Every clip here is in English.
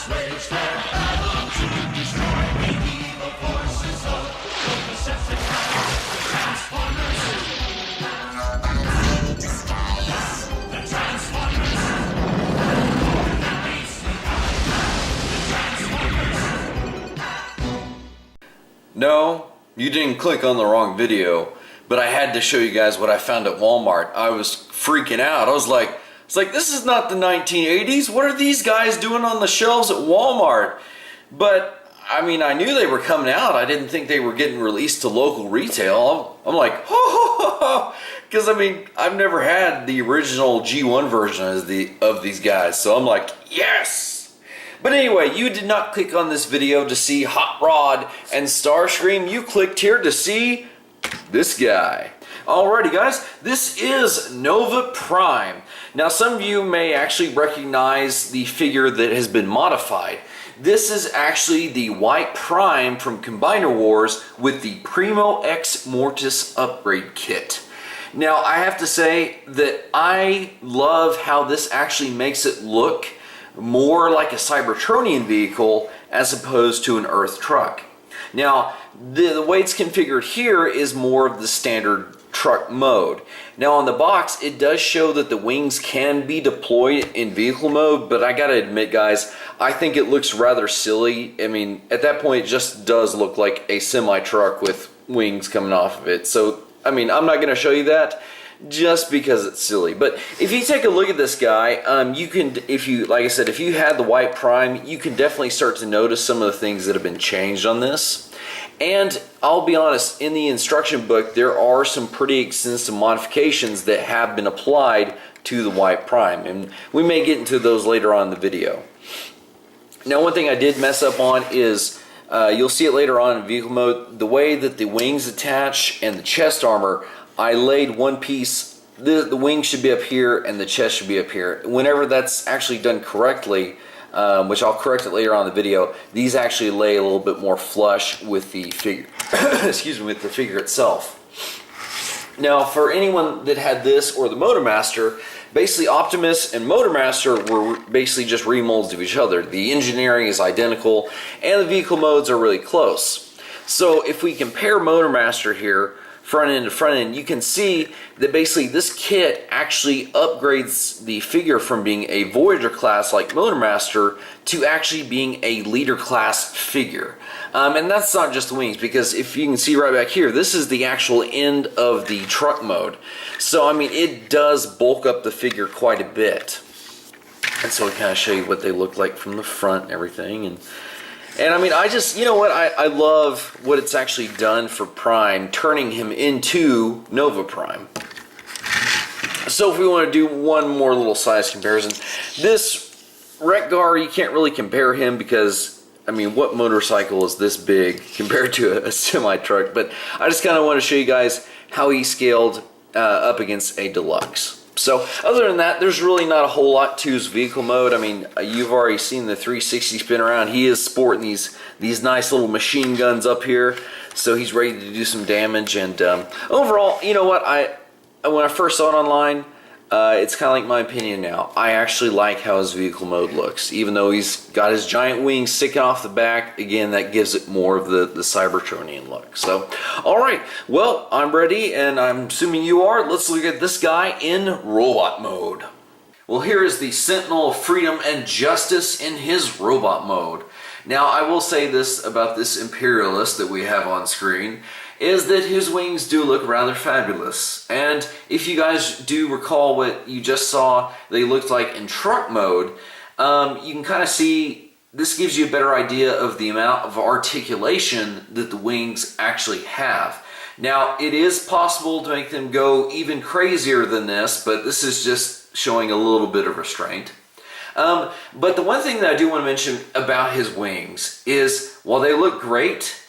wage their battle to destroy the evil forces of the Decepticons, the Transformers. The Transformers. No, you didn't click on the wrong video, but I had to show you guys what I found at Walmart. I was freaking out. I was like, this is not the 1980s. What are these guys doing on the shelves at Walmart? But I mean, I knew they were coming out. I didn't think they were getting released to local retail. I'm like, ho ho ho ho, because I mean, I've never had the original G1 version of these guys, so I'm like, yes. But anyway, you did not click on this video to see Hot Rod and Starscream. You clicked here to see this guy. Alrighty guys, this is Nova Prime. Now some of you may actually recognize the figure that has been modified. This is actually the White Prime from Combiner Wars with the Primo X-Mortis upgrade kit. Now I have to say that I love how this actually makes it look more like a Cybertronian vehicle as opposed to an Earth truck. Now, the way it's configured here is more of the standard truck mode. Now on the box, it does show that the wings can be deployed in vehicle mode, but I gotta admit guys, I think it looks rather silly. I mean, at that point it just does look like a semi-truck with wings coming off of it. So, I mean, I'm not gonna show you that just because it's silly. But if you take a look at this guy, you can, like I said, if you had the White Prime, you can definitely start to notice some of the things that have been changed on this. And I'll be honest, in the instruction book, there are some pretty extensive modifications that have been applied to the White Prime, and we may get into those later on in the video. Now, one thing I did mess up on is, you'll see it later on in vehicle mode, the way that the wings attach and the chest armor, I laid one piece, the wings should be up here and the chest should be up here. Whenever that's actually done correctly, which I'll correct it later on in the video, these actually lay a little bit more flush with the figure, excuse me, with the figure itself. Now, for anyone that had this or the Motormaster, basically Optimus and Motormaster were basically just remolds of each other. The engineering is identical and the vehicle modes are really close. So if we compare Motormaster here, front end to front end, you can see that basically this kit actually upgrades the figure from being a Voyager class like Motormaster to actually being a leader class figure. And that's not just the wings, because if you can see right back here, this is the actual end of the truck mode. So I mean, it does bulk up the figure quite a bit. And so we kind of show you what they look like from the front and everything. And I mean, I just, you know what, I love what it's actually done for Prime, turning him into Nova Prime. So if we want to do one more little size comparison, this Wreck-Gar, you can't really compare him because, I mean, what motorcycle is this big compared to a semi-truck? But I just kind of want to show you guys how he scaled up against a deluxe. So other than that, there's really not a whole lot to his vehicle mode. I mean, you've already seen the 360 spin around. He is sporting these nice little machine guns up here, so he's ready to do some damage. And overall, you know what? When I first saw it online, it's kind of like my opinion now. I actually like how his vehicle mode looks, even though he's got his giant wings sticking off the back. Again, that gives it more of the Cybertronian look. So, all right, well, I'm ready, and I'm assuming you are. Let's look at this guy in robot mode. Well, here is the Sentinel of Freedom and Justice in his robot mode. Now, I will say this about this Imperialist that we have on screen, is that his wings do look rather fabulous. And if you guys do recall what you just saw they looked like in truck mode, you can kind of see this gives you a better idea of the amount of articulation that the wings actually have. Now, it is possible to make them go even crazier than this, but this is just showing a little bit of restraint. But the one thing that I do want to mention about his wings is, while they look great,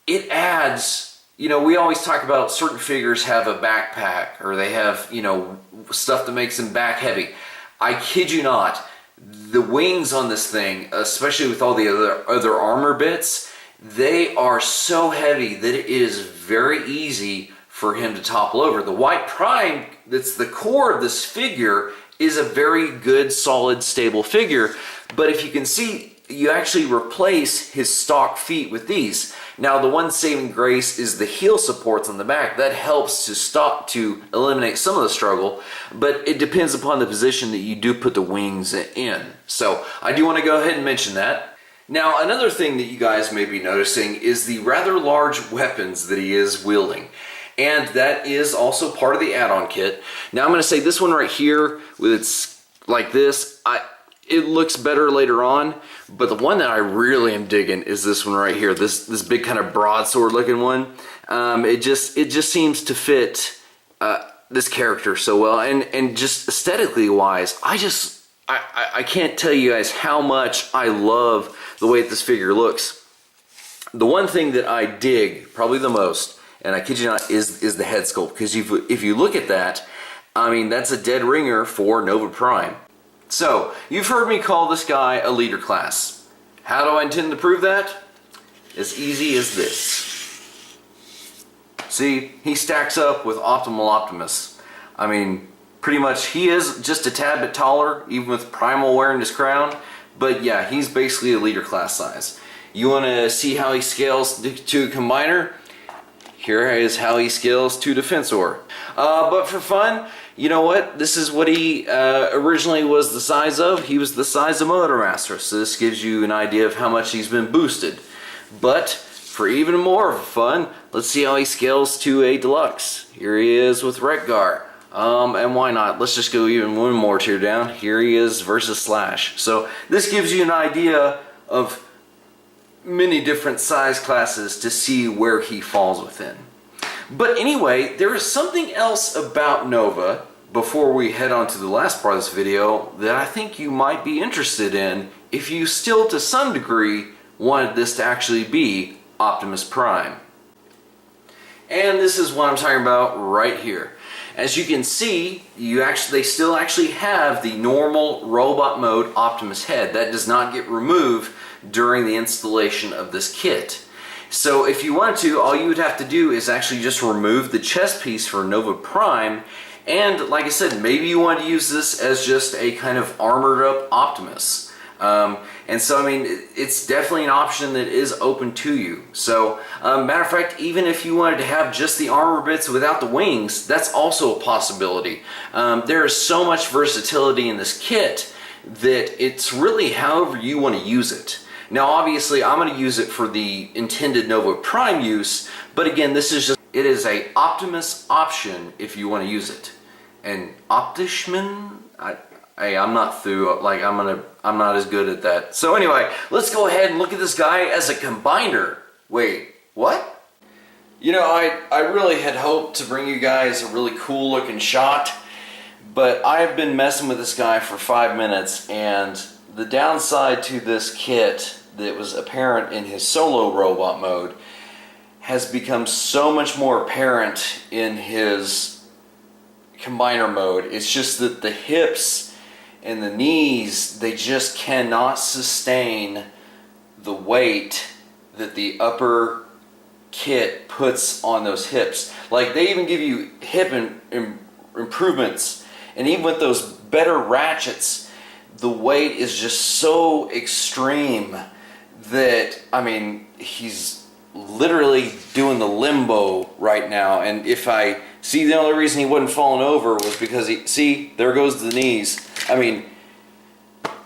it adds, you know, we always talk about certain figures have a backpack or they have, you know, stuff that makes them back heavy. I kid you not, the wings on this thing, especially with all the other armor bits, they are so heavy that it is very easy for him to topple over. The White Prime, that's the core of this figure, is a very good, solid, stable figure. But if you can see, you actually replace his stock feet with these. Now, the one saving grace is the heel supports on the back. That helps to eliminate some of the struggle, but it depends upon the position that you do put the wings in. So I do want to go ahead and mention that. Now, another thing that you guys may be noticing is the rather large weapons that he is wielding. And that is also part of the add-on kit. Now I'm going to say this one right here, with its like this, it looks better later on, but the one that I really am digging is this one right here, this big kind of broadsword looking one. It just seems to fit this character so well, and just aesthetically wise, I can't tell you guys how much I love the way that this figure looks. The one thing that I dig probably the most, and I kid you not, is the head sculpt. Because if you look at that, I mean, that's a dead ringer for Nova Prime. So, you've heard me call this guy a leader class. How do I intend to prove that? As easy as this. See, he stacks up with Optimal Optimus. I mean, pretty much he is just a tad bit taller, even with Primo wearing his crown. But yeah, he's basically a leader class size. You want to see how he scales to a combiner? Here is how he scales to Defensor. But for fun, you know what? This is what he originally was the size of. He was the size of Motormaster, so this gives you an idea of how much he's been boosted. But for even more fun, let's see how he scales to a deluxe. Here he is with Wreck-Gar. And why not? Let's just go even one more tier down. Here he is versus Slash. So this gives you an idea of many different size classes to see where he falls within. But anyway, there is something else about Nova, before we head on to the last part of this video, that I think you might be interested in if you still to some degree wanted this to actually be Optimus Prime. And this is what I'm talking about right here. As you can see, they still actually have the normal robot mode Optimus head. That does not get removed during the installation of this kit. So if you wanted to, all you would have to do is actually just remove the chest piece for Nova Prime, and like I said, maybe you want to use this as just a kind of armored up Optimus. And so, I mean, it's definitely an option that is open to you. So, matter of fact, even if you wanted to have just the armor bits without the wings, that's also a possibility. There is so much versatility in this kit that it's really however you want to use it. Now, obviously, I'm going to use it for the intended Nova Prime use, but again, this is just, it is a Optimus option if you want to use it. And Optishman? I'm not through, like, I'm not as good at that. So anyway, let's go ahead and look at this guy as a combiner. Wait, what? You know, I really had hoped to bring you guys a really cool looking shot, but I've been messing with this guy for 5 minutes, and the downside to this kit that was apparent in his solo robot mode has become so much more apparent in his combiner mode. It's just that the hips and the knees, they just cannot sustain the weight that the upper kit puts on those hips. Like, they even give you hip improvements, and even with those better ratchets, the weight is just so extreme that, I mean, he's literally doing the limbo right now. And if I see, the only reason he wasn't falling over was because see, there goes the knees. I mean,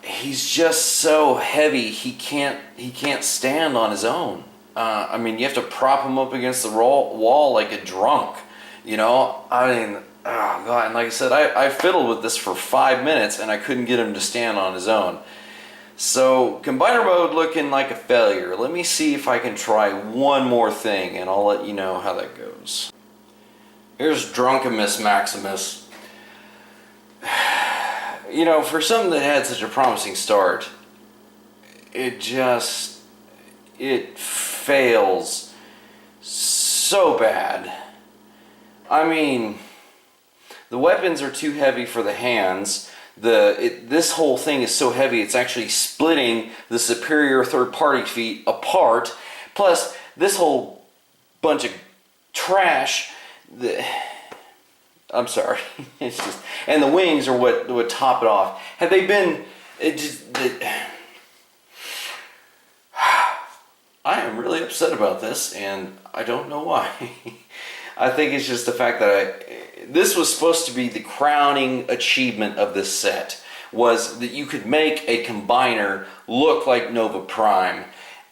he's just so heavy, he can't stand on his own. I mean, you have to prop him up against the wall like a drunk, you know? I mean, oh God, and like I said, I fiddled with this for 5 minutes and I couldn't get him to stand on his own. So, combiner mode looking like a failure. Let me see if I can try one more thing and I'll let you know how that goes. Here's Drunkimus Maximus. You know, for something that had such a promising start, it fails so bad. I mean, the weapons are too heavy for the hands. This whole thing is so heavy, it's actually splitting the superior third-party feet apart. Plus, this whole bunch of trash, I'm sorry. It's just, and the wings are what would top it off. Had they been, I am really upset about this, and I don't know why. I think it's just the fact that this was supposed to be the crowning achievement of this set, was that you could make a combiner look like Nova Prime,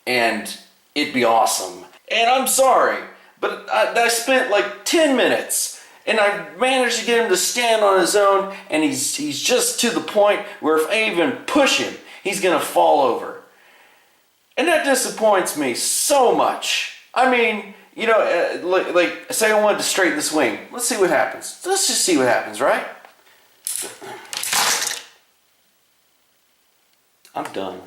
and it'd be awesome. And I'm sorry, but I spent like 10 minutes, and I managed to get him to stand on his own, and he's just to the point where if I even push him, he's gonna fall over. And that disappoints me so much. I mean, you know, like say I wanted to straighten this wing. Let's see what happens. Let's just see what happens, right? I'm done.